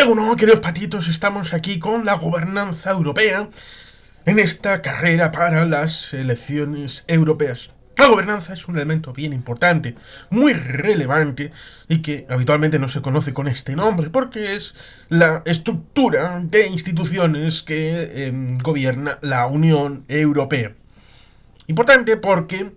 Bueno, queridos patitos, estamos aquí con la gobernanza europea en esta carrera para las elecciones europeas. La gobernanza es un elemento bien importante, muy relevante y que habitualmente no se conoce con este nombre porque es la estructura de instituciones que gobierna la Unión Europea. Importante porque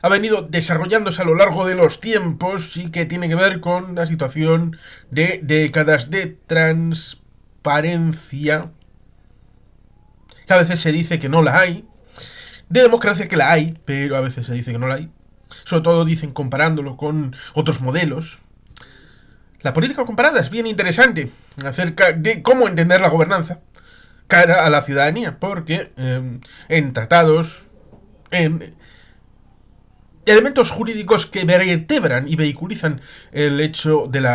ha venido desarrollándose a lo largo de los tiempos y que tiene que ver con la situación de décadas de transparencia, que a veces se dice que no la hay, de democracia que la hay, pero a veces se dice que no la hay. Sobre todo dicen comparándolo con otros modelos. La política comparada es bien interesante acerca de cómo entender la gobernanza cara a la ciudadanía, porque en tratados, en elementos jurídicos que vertebran y vehiculizan el hecho del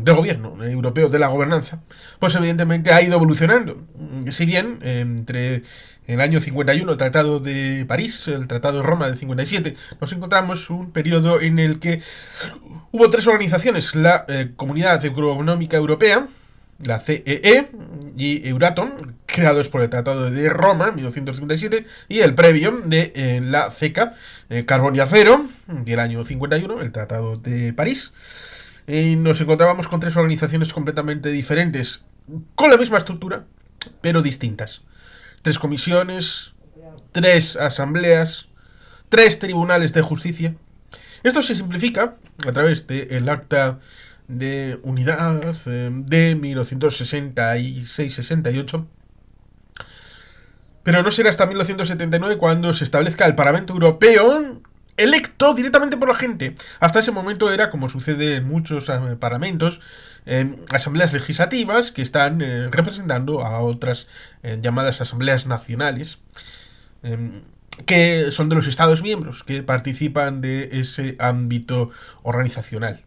gobierno europeo, de la gobernanza, pues evidentemente ha ido evolucionando. Si bien entre el año 51, el Tratado de París, el Tratado de Roma del 57, nos encontramos un periodo en el que hubo tres organizaciones: la Comunidad Económica Europea, la CEE y Euratom, creados por el Tratado de Roma en 1957, y el previo de la CECA, Carbón y Acero, del año 51, el Tratado de París. Nos encontrábamos con tres organizaciones completamente diferentes, con la misma estructura, pero distintas. Tres comisiones, tres asambleas, tres tribunales de justicia. Esto se simplifica a través del acta de unidad de 1966-68, pero no será hasta 1979 cuando se establezca el Parlamento Europeo electo directamente por la gente. Hasta ese momento era, como sucede en muchos parlamentos, asambleas legislativas que están representando a otras llamadas asambleas nacionales, que son de los Estados miembros que participan de ese ámbito organizacional.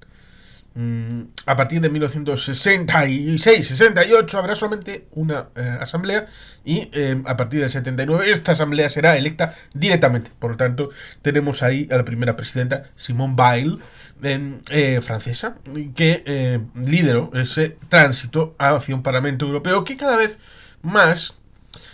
A partir de 1966-68 habrá solamente una asamblea y a partir del 79 esta asamblea será electa directamente. Por lo tanto, tenemos ahí a la primera presidenta, Simone Veil, francesa, que lideró ese tránsito hacia un Parlamento Europeo que cada vez más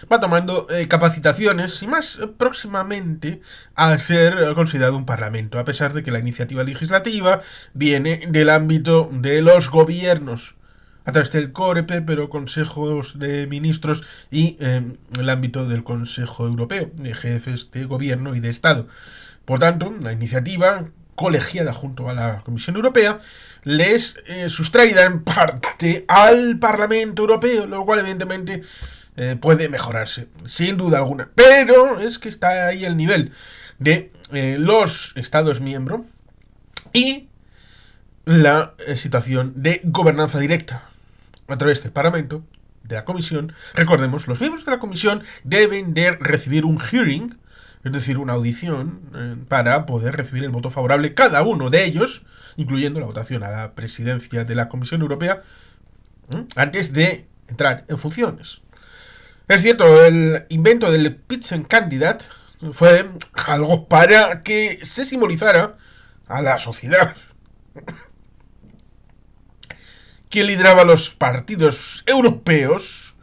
va tomando capacitaciones y más próximamente a ser considerado un parlamento, a pesar de que la iniciativa legislativa viene del ámbito de los gobiernos a través del COREPER, pero consejos de ministros y el ámbito del Consejo Europeo, de jefes de gobierno y de Estado. Por tanto, la iniciativa colegiada junto a la Comisión Europea les sustraída en parte al Parlamento Europeo, lo cual evidentemente puede mejorarse, sin duda alguna. Pero es que está ahí el nivel de los Estados miembros y la situación de gobernanza directa a través del Parlamento, de la Comisión. Recordemos, los miembros de la Comisión deben de recibir un hearing, es decir, una audición, para poder recibir el voto favorable cada uno de ellos, incluyendo la votación a la presidencia de la Comisión Europea, antes de entrar en funciones. Es cierto, el invento del Spitzenkandidat fue algo para que se simbolizara a la sociedad que lideraba los partidos europeos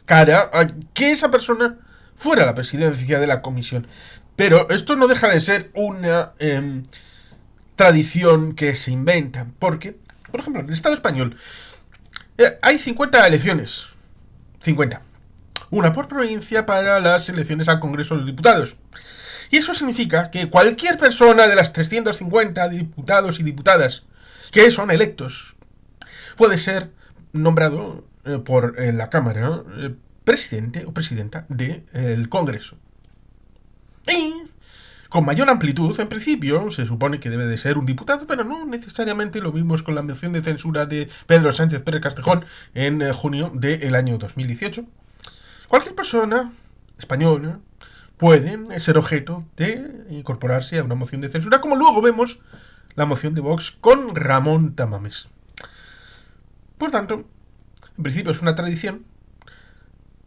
cara a que esa persona fuera la presidencia de la Comisión. Pero esto no deja de ser una tradición que se inventa, porque, por ejemplo, en el Estado español hay 50 elecciones. 50. Una por provincia para las elecciones al Congreso de los Diputados. Y eso significa que cualquier persona de las 350 diputados y diputadas que son electos puede ser nombrado por la Cámara presidente o presidenta del Congreso. Y con mayor amplitud, en principio, se supone que debe de ser un diputado, pero no necesariamente. Lo vimos con la moción de censura de Pedro Sánchez Pérez Castejón en junio del año 2018. Cualquier persona española puede ser objeto de incorporarse a una moción de censura, como luego vemos la moción de Vox con Ramón Tamames. Por tanto, en principio es una tradición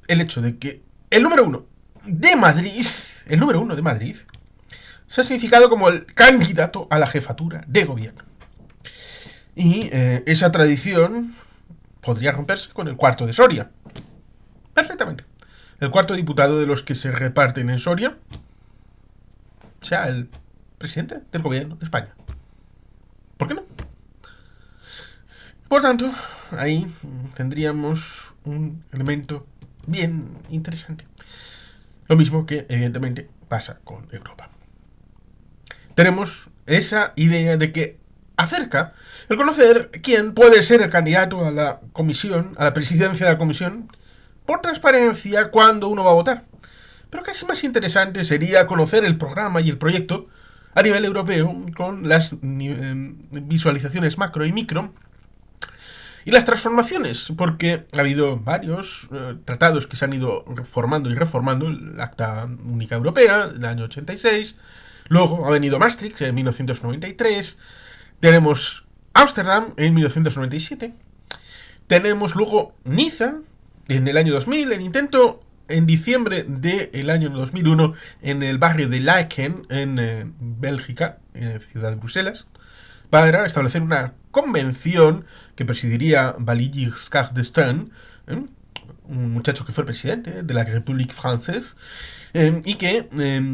el hecho de que el número uno de Madrid se ha significado como el candidato a la jefatura de gobierno. Y esa tradición podría romperse con el cuarto de Soria. Perfectamente. El cuarto diputado de los que se reparten en Soria sea el presidente del gobierno de España. ¿Por qué no? Por tanto, ahí tendríamos un elemento bien interesante. Lo mismo que, evidentemente, pasa con Europa. Tenemos esa idea de que acerca el conocer quién puede ser el candidato a la comisión, a la presidencia de la comisión, por transparencia cuando uno va a votar. Pero casi más interesante sería conocer el programa y el proyecto a nivel europeo con las visualizaciones macro y micro y las transformaciones, porque ha habido varios tratados que se han ido reformando y reformando, el Acta Única Europea del año 86, luego ha venido Maastricht en 1993, tenemos Ámsterdam en 1997, tenemos luego Niza en el año 2000, el intento en diciembre del año 2001 en el barrio de Laeken, en Bélgica, en ciudad de Bruselas, para establecer una convención que presidiría Valéry Giscard d'Estaing, un muchacho que fue presidente de la République Française, y que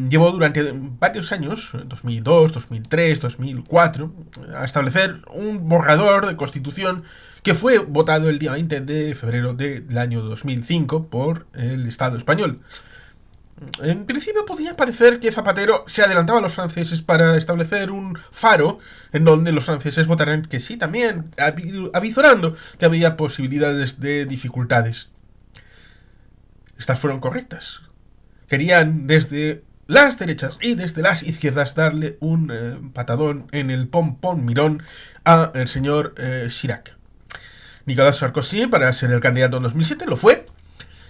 llevó durante varios años, 2002, 2003, 2004, a establecer un borrador de constitución que fue votado el día 20 de febrero del año 2005 por el Estado español. En principio podría parecer que Zapatero se adelantaba a los franceses para establecer un faro en donde los franceses votaran que sí también, avizorando que había posibilidades de dificultades. Estas fueron correctas. Querían desde las derechas y desde las izquierdas darle un patadón en el pom-pom mirón al señor Chirac. Nicolas Sarkozy, para ser el candidato en 2007, lo fue.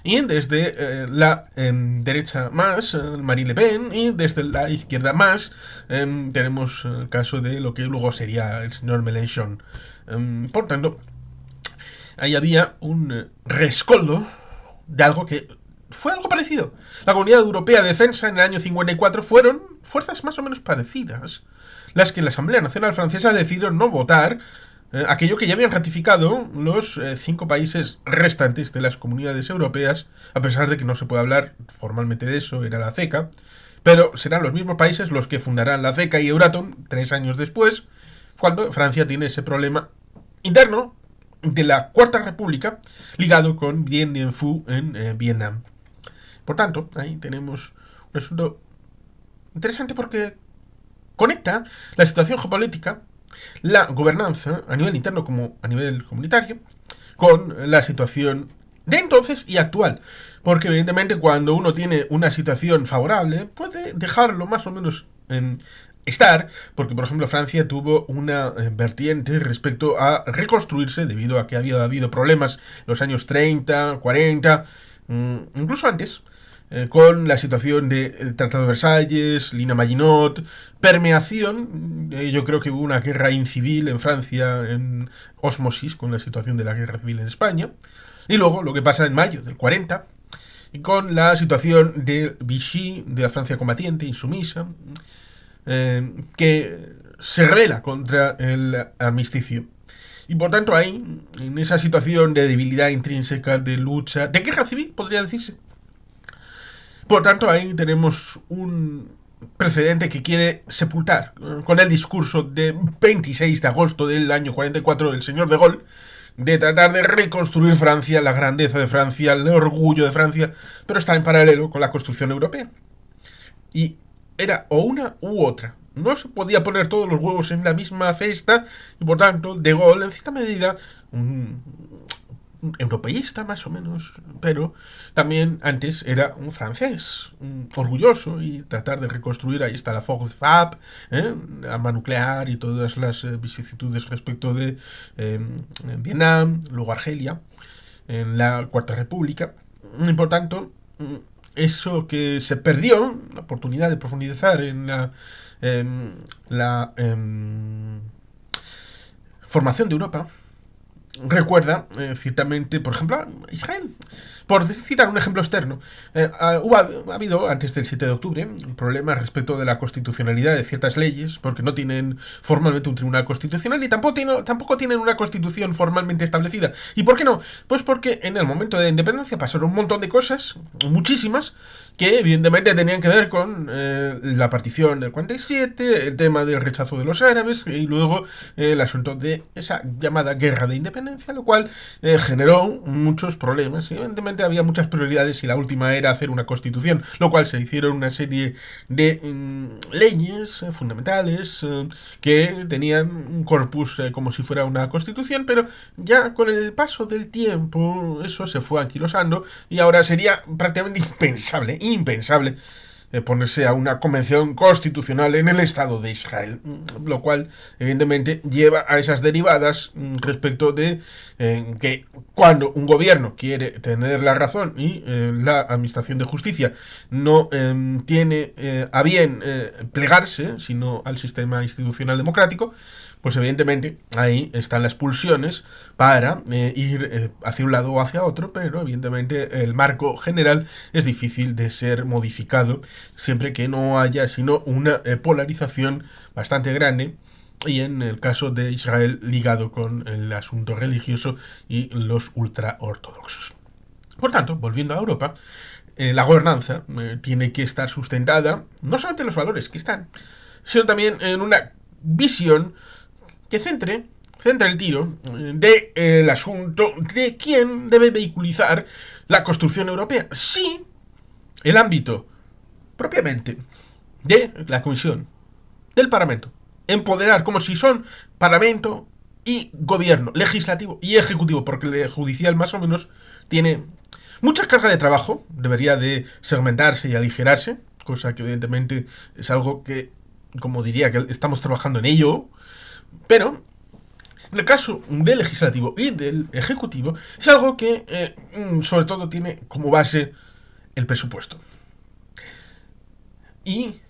Y desde la derecha más, Marine Le Pen, y desde la izquierda más, tenemos el caso de lo que luego sería el señor Mélenchon. Por tanto, ahí había un rescoldo de algo que fue algo parecido. La Comunidad Europea de Defensa en el año 54 fueron fuerzas más o menos parecidas las que la Asamblea Nacional Francesa decidió no votar aquello que ya habían ratificado los 5 países restantes de las comunidades europeas, a pesar de que no se puede hablar formalmente de eso, era la CECA, pero serán los mismos países los que fundarán la CECA y Euratom 3 años después, cuando Francia tiene ese problema interno de la Cuarta República, ligado con Dien Bien Phu en Vietnam. Por tanto, ahí tenemos un asunto interesante porque conecta la situación geopolítica, la gobernanza a nivel interno como a nivel comunitario, con la situación de entonces y actual. Porque evidentemente cuando uno tiene una situación favorable, puede dejarlo más o menos estar, porque por ejemplo Francia tuvo una vertiente respecto a reconstruirse debido a que había habido problemas en los años 30, 40, incluso antes, con la situación del Tratado de Versalles, Lina Maginot, permeación, yo creo que hubo una guerra incivil en Francia en ósmosis con la situación de la guerra civil en España, y luego lo que pasa en mayo del 40, con la situación de Vichy, de la Francia combatiente, insumisa, que se revela contra el armisticio. Y por tanto ahí, en esa situación de debilidad intrínseca, de lucha, de guerra civil, podría decirse. Por tanto, ahí tenemos un precedente que quiere sepultar con el discurso de 26 de agosto del año 44 del señor de Gaulle, de tratar de reconstruir Francia, la grandeza de Francia, el orgullo de Francia, pero está en paralelo con la construcción europea. Y era o una u otra. No se podía poner todos los huevos en la misma cesta y por tanto de Gaulle en cierta medida un europeísta más o menos, pero también antes era un francés, orgulloso, y tratar de reconstruir, ahí está la Force Fab, arma nuclear y todas las vicisitudes respecto de Vietnam, luego Argelia, en la Cuarta República, y por tanto eso que se perdió, la oportunidad de profundizar en la formación de Europa, recuerda ciertamente, por ejemplo, a Israel. Por citar un ejemplo externo, ha habido, antes del 7 de octubre, problemas respecto de la constitucionalidad de ciertas leyes, porque no tienen formalmente un tribunal constitucional y tampoco tienen una constitución formalmente establecida. ¿Y por qué no? Pues porque en el momento de la independencia pasaron un montón de cosas, muchísimas, que evidentemente tenían que ver con la partición del 47, el tema del rechazo de los árabes y luego el asunto de esa llamada guerra de independencia, lo cual generó muchos problemas. Y evidentemente había muchas prioridades y la última era hacer una constitución, lo cual se hicieron una serie de leyes fundamentales que tenían un corpus como si fuera una constitución, pero ya con el paso del tiempo eso se fue anquilosando y ahora sería prácticamente impensable ponerse a una convención constitucional en el Estado de Israel, lo cual evidentemente lleva a esas derivadas respecto de que cuando un gobierno quiere tener la razón y la administración de justicia no tiene a bien plegarse, sino al sistema institucional democrático, pues evidentemente ahí están las pulsiones para ir hacia un lado o hacia otro, pero evidentemente el marco general es difícil de ser modificado siempre que no haya sino una polarización bastante grande, y en el caso de Israel ligado con el asunto religioso y los ultraortodoxos. Por tanto, volviendo a Europa, la gobernanza tiene que estar sustentada no solamente en los valores que están, sino también en una visión que centre el tiro del asunto de quién debe vehiculizar la construcción europea. Sí, el ámbito propiamente de la Comisión, del Parlamento, empoderar como si son Parlamento y Gobierno, legislativo y ejecutivo, porque el judicial más o menos tiene mucha carga de trabajo, debería de segmentarse y aligerarse, cosa que evidentemente es algo que, como diría, que estamos trabajando en ello, pero en el caso del legislativo y del ejecutivo es algo que sobre todo tiene como base el presupuesto. Y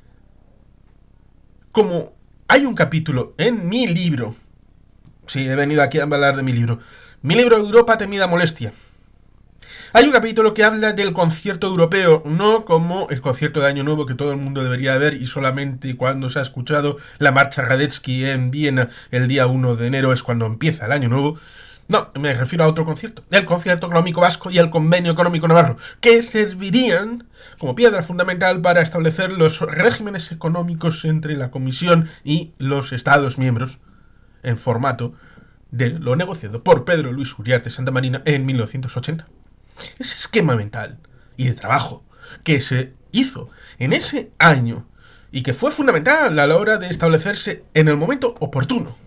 como hay un capítulo en mi libro, sí, he venido aquí a hablar de mi libro Europa temida molestia. Hay un capítulo que habla del concierto europeo, no como el concierto de Año Nuevo que todo el mundo debería ver y solamente cuando se ha escuchado la marcha Radetzky en Viena el día 1 de enero es cuando empieza el Año Nuevo. No, me refiero a otro concierto, el concierto económico vasco y el convenio económico navarro, que servirían como piedra fundamental para establecer los regímenes económicos entre la Comisión y los Estados miembros, en formato de lo negociado por Pedro Luis Uriarte Santamarina en 1980. Ese esquema mental y de trabajo que se hizo en ese año y que fue fundamental a la hora de establecerse en el momento oportuno,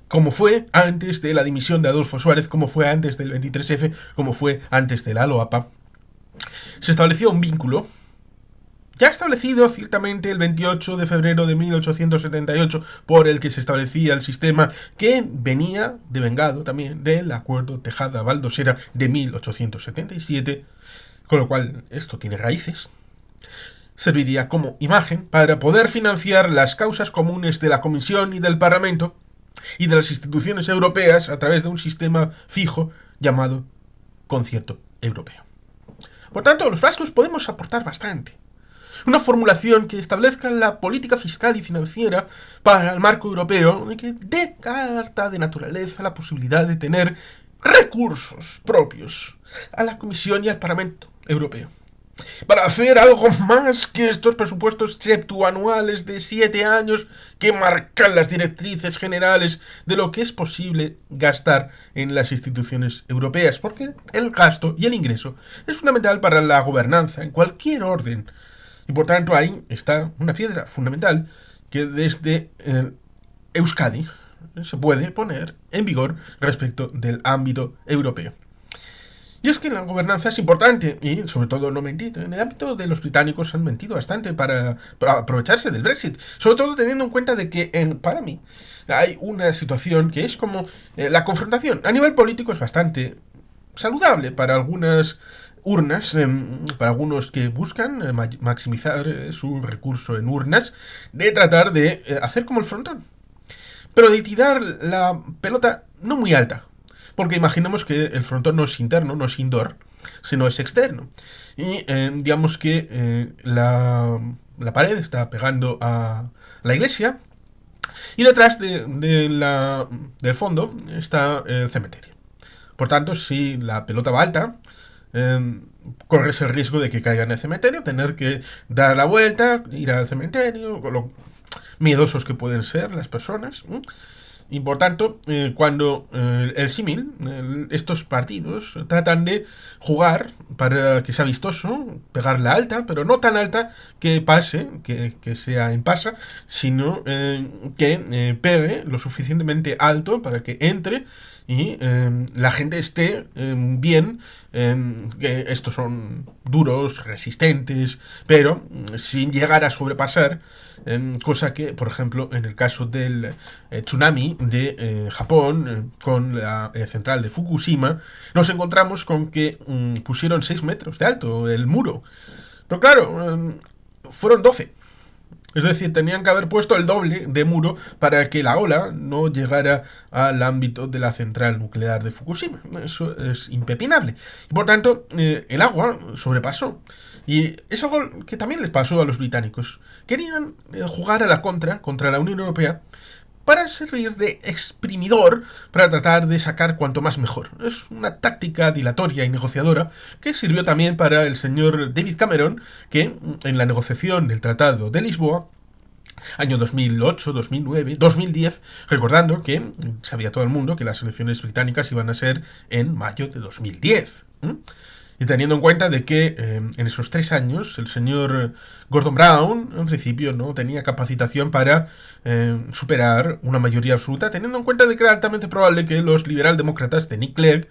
como fue antes de la dimisión de Adolfo Suárez, como fue antes del 23F, como fue antes de la LOAPA, se estableció un vínculo ya establecido ciertamente el 28 de febrero de 1878, por el que se establecía el sistema que venía devengado también del Acuerdo Tejada-Baldosera de 1877, con lo cual esto tiene raíces. Serviría como imagen para poder financiar las causas comunes de la Comisión y del Parlamento y de las instituciones europeas a través de un sistema fijo llamado concierto europeo. Por tanto, los vascos podemos aportar bastante. Una formulación que establezca la política fiscal y financiera para el marco europeo y que dé carta de naturaleza la posibilidad de tener recursos propios a la Comisión y al Parlamento Europeo, para hacer algo más que estos presupuestos septuanuales de 7 años que marcan las directrices generales de lo que es posible gastar en las instituciones europeas, porque el gasto y el ingreso es fundamental para la gobernanza en cualquier orden. Y por tanto ahí está una piedra fundamental que desde Euskadi se puede poner en vigor respecto del ámbito europeo. Y es que la gobernanza es importante, y sobre todo no mentir. En el ámbito de los británicos han mentido bastante para aprovecharse del Brexit, sobre todo teniendo en cuenta de que para mí hay una situación que es como la confrontación. A nivel político es bastante saludable para algunas urnas, para algunos que buscan maximizar su recurso en urnas, de tratar de hacer como el frontón, pero de tirar la pelota no muy alta, porque imaginemos que el frontón no es interno, no es indoor, sino es externo. Y digamos que la pared está pegando a la iglesia y detrás del fondo está el cementerio. Por tanto, si la pelota va alta, corres el riesgo de que caiga en el cementerio, tener que dar la vuelta, ir al cementerio, con lo miedosos que pueden ser las personas. Y por tanto, cuando el símil, estos partidos tratan de jugar para que sea vistoso, pegarla alta, pero no tan alta que pase, que sea en pasa, sino que pegue lo suficientemente alto para que entre y la gente esté bien, que estos son duros, resistentes, pero sin llegar a sobrepasar, cosa que, por ejemplo, en el caso del tsunami de Japón, con la central de Fukushima, nos encontramos con que pusieron 6 metros de alto el muro. Pero claro, fueron 12. Es decir, tenían que haber puesto el doble de muro para que la ola no llegara al ámbito de la central nuclear de Fukushima. Eso es impepinable. Y por tanto, el agua sobrepasó. Y es algo que también les pasó a los británicos. Querían jugar a la contra la Unión Europea, para servir de exprimidor para tratar de sacar cuanto más mejor. Es una táctica dilatoria y negociadora que sirvió también para el señor David Cameron, que en la negociación del Tratado de Lisboa, año 2008, 2009, 2010, recordando que sabía todo el mundo que las elecciones británicas iban a ser en mayo de 2010. Y teniendo en cuenta de que en esos 3 años el señor Gordon Brown, en principio, no tenía capacitación para superar una mayoría absoluta, teniendo en cuenta de que era altamente probable que los liberaldemócratas de Nick Clegg,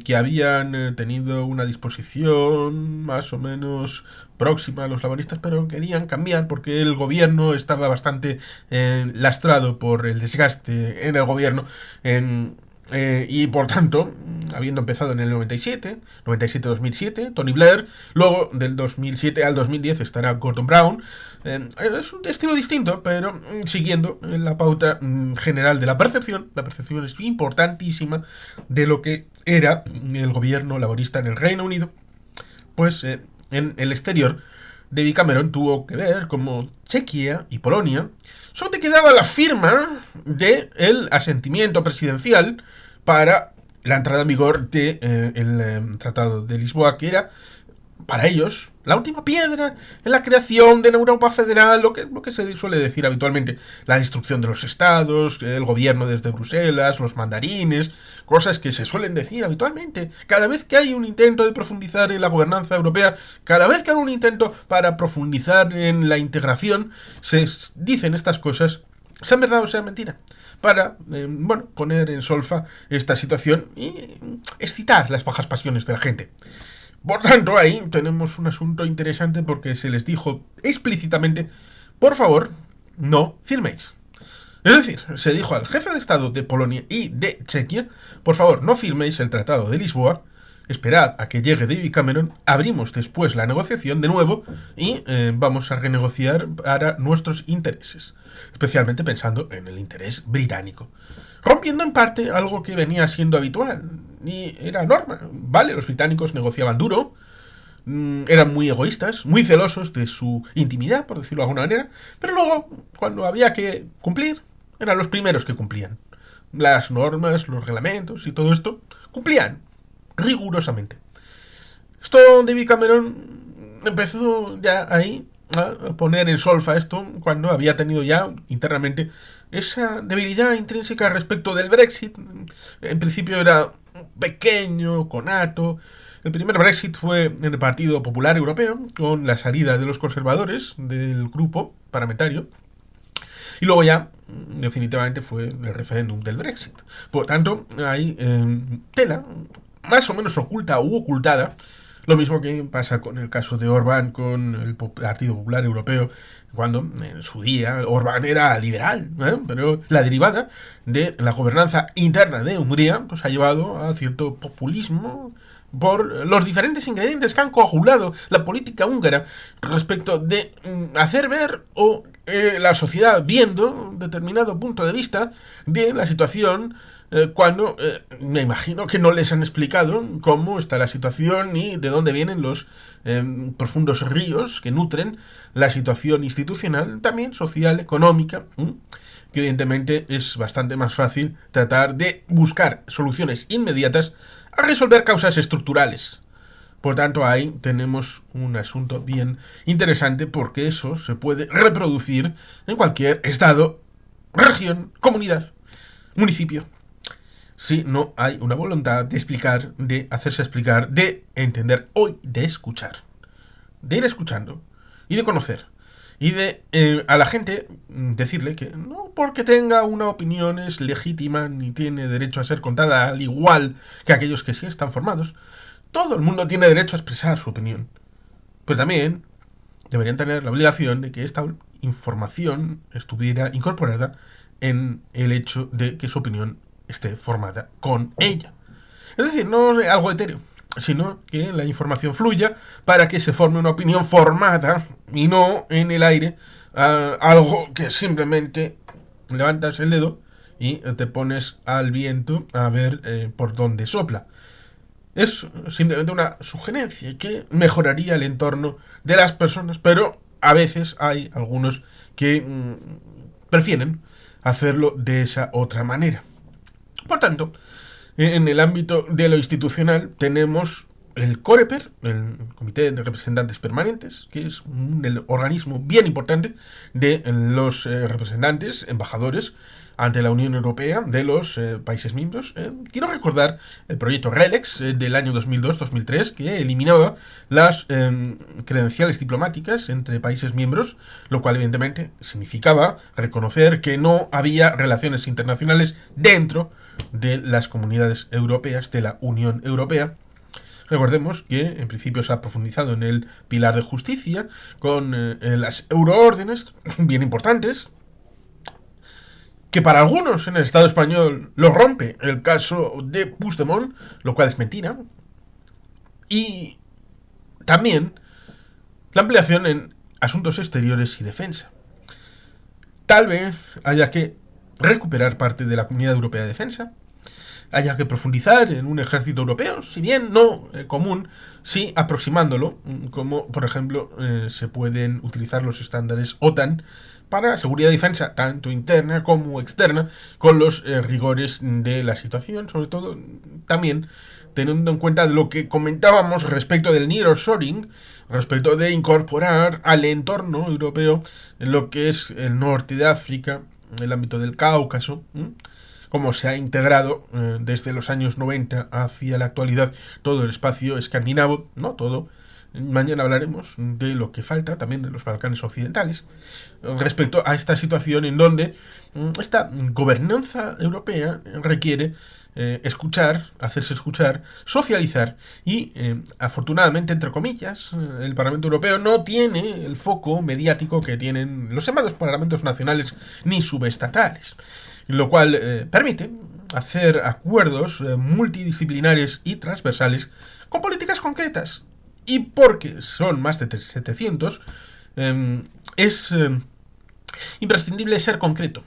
que habían tenido una disposición más o menos próxima a los laboristas, pero querían cambiar porque el gobierno estaba bastante lastrado por el desgaste en el gobierno, y por tanto, habiendo empezado en el 97-2007, Tony Blair, luego del 2007 al 2010 estará Gordon Brown. Es un estilo distinto, pero siguiendo la pauta general de la percepción. La percepción es importantísima de lo que era el gobierno laborista en el Reino Unido. Pues en el exterior, David Cameron tuvo que ver como Chequia y Polonia solo te quedaba la firma del asentimiento presidencial para la entrada en vigor del Tratado de Lisboa, que era para ellos la última piedra en la creación de una Europa federal, lo que se suele decir habitualmente, la destrucción de los estados, el gobierno desde Bruselas, los mandarines, cosas que se suelen decir habitualmente. Cada vez que hay un intento de profundizar en la gobernanza europea, cada vez que hay un intento para profundizar en la integración, se dicen estas cosas, sean verdad o sean mentira, para, poner en solfa esta situación y excitar las bajas pasiones de la gente. Por tanto, ahí tenemos un asunto interesante porque se les dijo explícitamente, por favor, no firméis. Es decir, se dijo al jefe de Estado de Polonia y de Chequia, por favor, no firméis el Tratado de Lisboa, esperad a que llegue David Cameron, abrimos después la negociación de nuevo y vamos a renegociar para nuestros intereses, especialmente pensando en el interés británico. Rompiendo en parte algo que venía siendo habitual, y era norma. Vale, los británicos negociaban duro, eran muy egoístas, muy celosos de su intimidad, por decirlo de alguna manera, pero luego, cuando había que cumplir, eran los primeros que cumplían. Las normas, los reglamentos y todo esto, cumplían rigurosamente. Esto David Cameron empezó ya ahí a poner en solfa esto cuando había tenido ya internamente esa debilidad intrínseca respecto del Brexit. En principio era pequeño, conato. El primer Brexit fue en el Partido Popular Europeo, con la salida de los conservadores del grupo parlamentario. Y luego ya, definitivamente, fue el referéndum del Brexit. Por tanto, hay tela más o menos oculta u ocultada. Lo mismo que pasa con el caso de Orbán con el Partido Popular Europeo, cuando en su día Orbán era liberal, pero la derivada de la gobernanza interna de Hungría pues ha llevado a cierto populismo por los diferentes ingredientes que han coagulado la política húngara respecto de hacer ver o la sociedad viendo un determinado punto de vista de la situación cuando me imagino que no les han explicado cómo está la situación y de dónde vienen los profundos ríos que nutren la situación institucional, también social, económica, que evidentemente es bastante más fácil tratar de buscar soluciones inmediatas a resolver causas estructurales. Por tanto, ahí tenemos un asunto bien interesante porque eso se puede reproducir en cualquier estado, región, comunidad, municipio. Si no hay una voluntad de explicar, de hacerse explicar, de entender o de escuchar. De ir escuchando y de conocer. Y de a la gente decirle que no porque tenga una opinión es legítima ni tiene derecho a ser contada al igual que aquellos que sí están formados. Todo el mundo tiene derecho a expresar su opinión. Pero también deberían tener la obligación de que esta información estuviera incorporada en el hecho de que su opinión esté formada con ella. Es decir, no es algo etéreo, sino que la información fluya para que se forme una opinión formada y no en el aire algo que simplemente levantas el dedo y te pones al viento a ver por dónde sopla. Es simplemente una sugerencia que mejoraría el entorno de las personas, pero a veces hay algunos que prefieren hacerlo de esa otra manera. Por tanto, en el ámbito de lo institucional tenemos el COREPER, el Comité de Representantes Permanentes, que es un organismo bien importante de los representantes, embajadores, ante la Unión Europea de los países miembros. Quiero recordar el proyecto RELEX del año 2002-2003 que eliminaba las credenciales diplomáticas entre países miembros, lo cual evidentemente significaba reconocer que no había relaciones internacionales dentro de las comunidades europeas, de la Unión Europea. Recordemos que en principio se ha profundizado en el pilar de justicia con las euroórdenes, bien importantes, que para algunos en el Estado español lo rompe el caso de Puigdemont, lo cual es mentira. Y también la ampliación en asuntos exteriores y defensa. Tal vez haya que recuperar parte de la Comunidad Europea de Defensa, haya que profundizar en un ejército europeo, si bien no común, sí aproximándolo, como por ejemplo se pueden utilizar los estándares OTAN para seguridad y defensa, tanto interna como externa, con los rigores de la situación, sobre todo también teniendo en cuenta lo que comentábamos respecto del nearshoring, respecto de incorporar al entorno europeo en lo que es el norte de África, el ámbito del Cáucaso, cómo se ha integrado desde los años 90 hacia la actualidad todo el espacio escandinavo, no todo. Mañana hablaremos de lo que falta también en los Balcanes occidentales respecto a esta situación en donde esta gobernanza europea requiere escuchar, hacerse escuchar, socializar y afortunadamente, entre comillas, el Parlamento Europeo no tiene el foco mediático que tienen los llamados parlamentos nacionales ni subestatales, lo cual permite hacer acuerdos multidisciplinares y transversales con políticas concretas. Y porque son más de 700, es imprescindible ser concreto.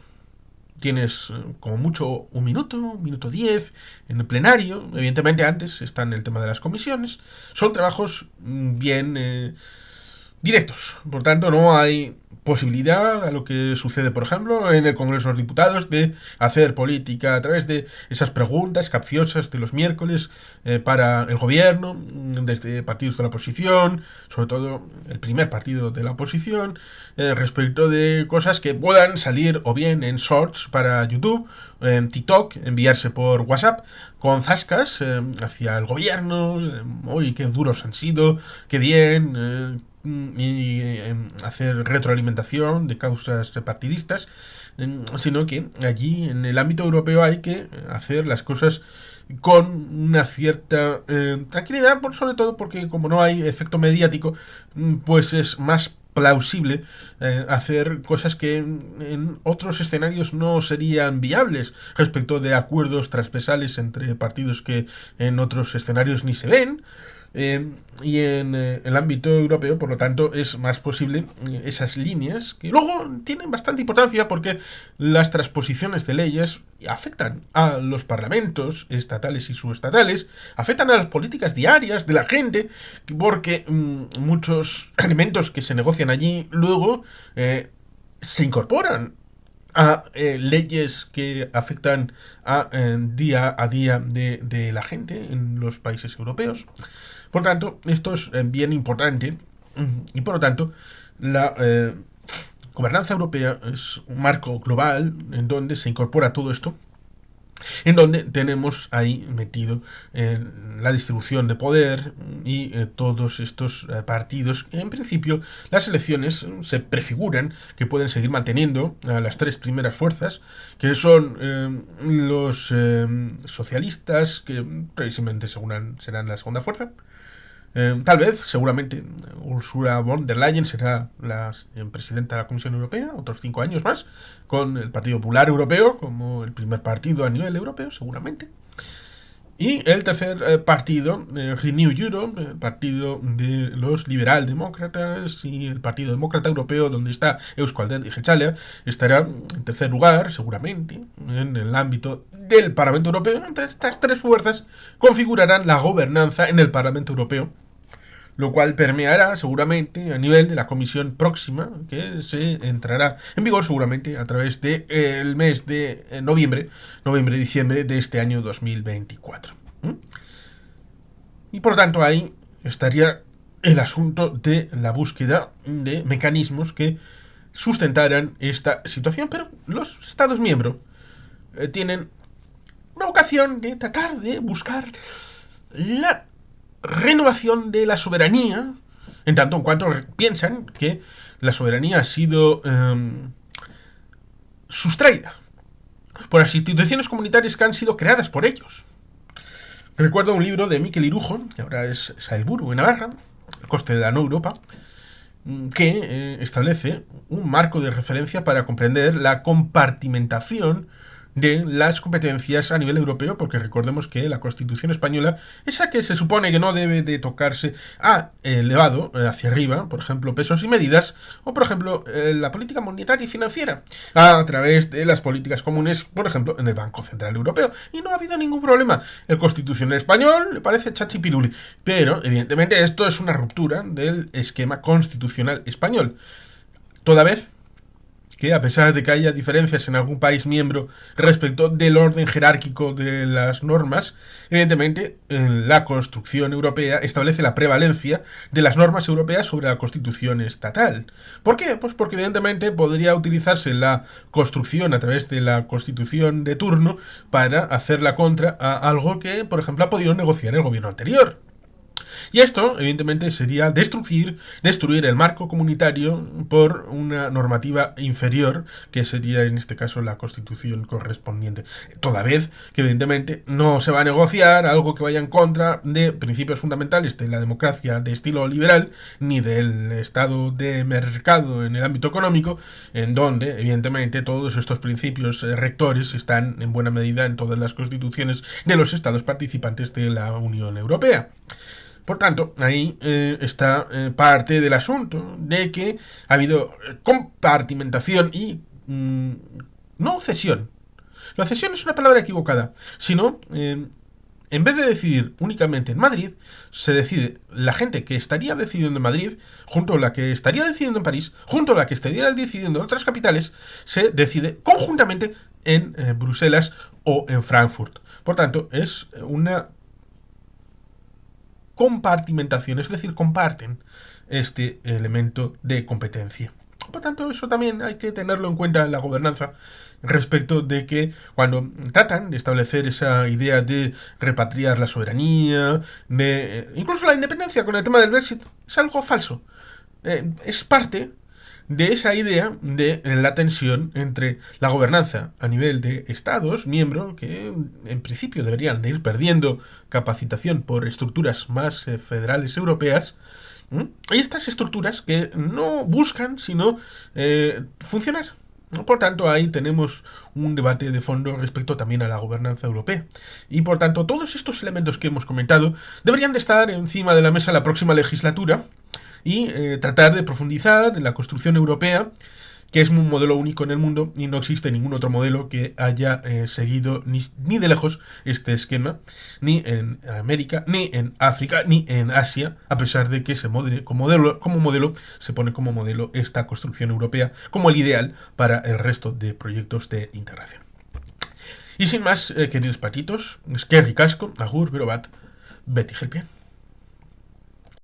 Tienes como mucho un minuto 10 en el plenario. Evidentemente antes está en el tema de las comisiones. Son trabajos bien directos. Por tanto, no hay posibilidad a lo que sucede, por ejemplo, en el Congreso de los Diputados de hacer política a través de esas preguntas capciosas de los miércoles para el gobierno, desde partidos de la oposición, sobre todo el primer partido de la oposición, respecto de cosas que puedan salir o bien en shorts para YouTube, en TikTok, enviarse por WhatsApp, con zascas hacia el gobierno, uy, qué duros han sido, qué bien, y hacer retroalimentación de causas partidistas, sino que allí en el ámbito europeo hay que hacer las cosas con una cierta tranquilidad, sobre todo porque como no hay efecto mediático, pues es más plausible hacer cosas que en otros escenarios no serían viables respecto de acuerdos transversales entre partidos que en otros escenarios ni se ven, Y en el ámbito europeo, por lo tanto, es más posible esas líneas que luego tienen bastante importancia porque las transposiciones de leyes afectan a los parlamentos estatales y subestatales, afectan a las políticas diarias de la gente, porque muchos elementos que se negocian allí luego se incorporan a leyes que afectan a día a día de la gente en los países europeos. Por tanto, esto es bien importante y por lo tanto la gobernanza europea es un marco global en donde se incorpora todo esto, en donde tenemos ahí metido la distribución de poder y todos estos partidos. En principio, las elecciones se prefiguran que pueden seguir manteniendo a las tres primeras fuerzas, que son los socialistas, que precisamente serán la segunda fuerza. Tal vez, seguramente, Ursula von der Leyen será la presidenta de la Comisión Europea, otros 5 años más, con el Partido Popular Europeo como el primer partido a nivel europeo, seguramente. Y el tercer partido, Renew Europe, el partido de los liberaldemócratas y el Partido Demócrata Europeo, donde está Euzko-Alderdi Jeltzalea, estará en tercer lugar, seguramente, en el ámbito del Parlamento Europeo. Entre estas tres fuerzas configurarán la gobernanza en el Parlamento Europeo, lo cual permeará seguramente a nivel de la comisión próxima, que se entrará en vigor seguramente a través del mes de noviembre-diciembre de este año 2024. Y por lo tanto ahí estaría el asunto de la búsqueda de mecanismos que sustentaran esta situación, pero los Estados miembros tienen una vocación de tratar de buscar la renovación de la soberanía, en tanto en cuanto piensan que la soberanía ha sido sustraída por las instituciones comunitarias que han sido creadas por ellos. Recuerdo un libro de Mikel Irujo, que ahora es Sailburu en Navarra, El coste de la no Europa, que establece un marco de referencia para comprender la compartimentación de las competencias a nivel europeo, porque recordemos que la Constitución española, esa que se supone que no debe de tocarse, ha elevado hacia arriba, por ejemplo, pesos y medidas, o por ejemplo, la política monetaria y financiera, a través de las políticas comunes, por ejemplo, en el Banco Central Europeo, y no ha habido ningún problema. El Constitucional español le parece chachipiruli, pero evidentemente esto es una ruptura del esquema constitucional español. Toda vez que, a pesar de que haya diferencias en algún país miembro respecto del orden jerárquico de las normas, evidentemente la construcción europea establece la prevalencia de las normas europeas sobre la constitución estatal. ¿Por qué? Pues porque evidentemente podría utilizarse la construcción a través de la constitución de turno para hacer la contra a algo que, por ejemplo, ha podido negociar el gobierno anterior. Y esto, evidentemente, sería destruir el marco comunitario por una normativa inferior, que sería en este caso la Constitución correspondiente. Toda vez que, evidentemente, no se va a negociar algo que vaya en contra de principios fundamentales de la democracia de estilo liberal, ni del estado de mercado en el ámbito económico, en donde, evidentemente, todos estos principios rectores están en buena medida en todas las constituciones de los estados participantes de la Unión Europea. Por tanto, ahí está parte del asunto de que ha habido compartimentación y no cesión. La cesión es una palabra equivocada, sino en vez de decidir únicamente en Madrid, se decide la gente que estaría decidiendo en Madrid, junto a la que estaría decidiendo en París, junto a la que estaría decidiendo en otras capitales, se decide conjuntamente en Bruselas o en Frankfurt. Por tanto, es una compartimentación, es decir, comparten este elemento de competencia. Por tanto, eso también hay que tenerlo en cuenta en la gobernanza, respecto de que cuando tratan de establecer esa idea de repatriar la soberanía, de incluso la independencia con el tema del Brexit, es algo falso. Es parte de esa idea de la tensión entre la gobernanza a nivel de estados miembros, que en principio deberían de ir perdiendo capacitación por estructuras más federales europeas, y estas estructuras que no buscan sino funcionar Por tanto, ahí tenemos un debate de fondo respecto también a la gobernanza europea. Y por tanto, todos estos elementos que hemos comentado deberían de estar encima de la mesa la próxima legislatura y tratar de profundizar en la construcción europea, que es un modelo único en el mundo y no existe ningún otro modelo que haya seguido ni de lejos este esquema, ni en América, ni en África, ni en Asia, a pesar de que como modelo se pone como modelo esta construcción europea como el ideal para el resto de proyectos de integración. Y sin más, queridos patitos, es que ricasco, agur, berobat, Betty Helpien.